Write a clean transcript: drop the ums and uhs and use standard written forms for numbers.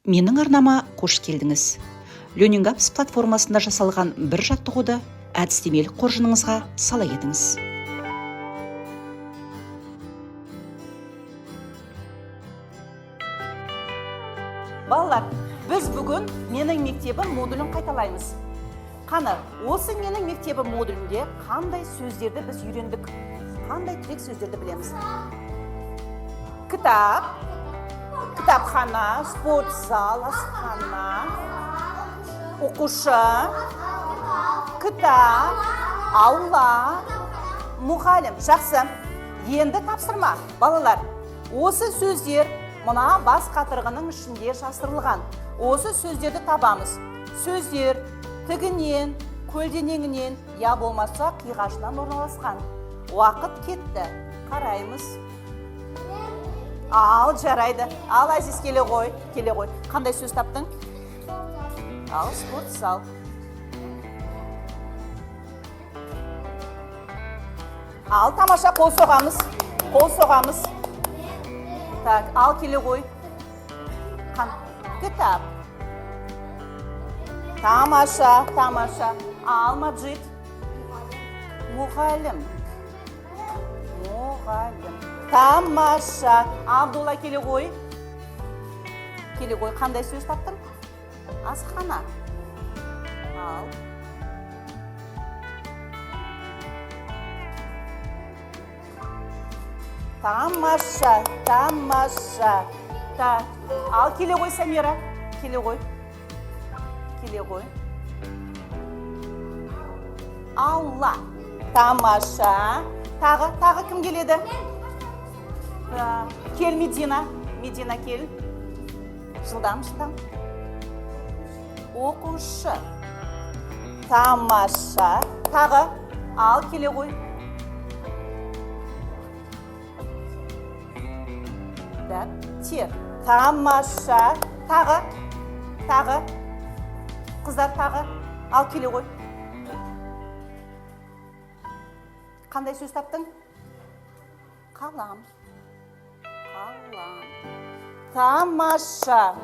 Менің арнама қош келдіңіз. Learning-Apps платформасында жасалған бір жаттығуды әдістемелік қоржыныңызға сала кетіңіз. Балалар, біз бүгін менің мектебім модулін қайталаймыз. Қаны, осы менің мектебім модулінде қандай сөздерді біз үйрендік? Қандай тірек сөздерді білеміз? Кітап, кітапхана, спортзал, асхана, оқушы, кітап, аула, мұғалім. Жақсы. Енді тапсырма, балалар. Осы сөздер мына бас қатырғының ішінде жасырылған. Осы сөздерді табамыз. Сөздер тігінен, көлденеңінен, я болмаса қиғашынан орналасқан. Уақыт кетті. Қараймыз. Ал, жарайды. Ал, Әзиз, келе ғой. Қандай сөз таптың? Ал, спортзал. Ал, тамаша, қол соғамыз. Так, ал, келе ғой. Кітап. Тамаша. Ал, Маджид. Мұғалім. Тамаша. Абдулла, келе ғой. Қандай сөз таптың? Асхана. Ал. Тамаша. Так. Ал, келе ғой, Самира. Келе ғой. Алла. Тамаша. Тағы кім келеді? Кел, Медина. Медина, кел. Жылдам. Оқушы. Тамаша. Тағы. Ал, келе ғой. Дәптер. Тамаша. Тағы. Қыздар, тағы. Ал, келе ғой. Қандай сөз таптың? Қалам. Тамаша.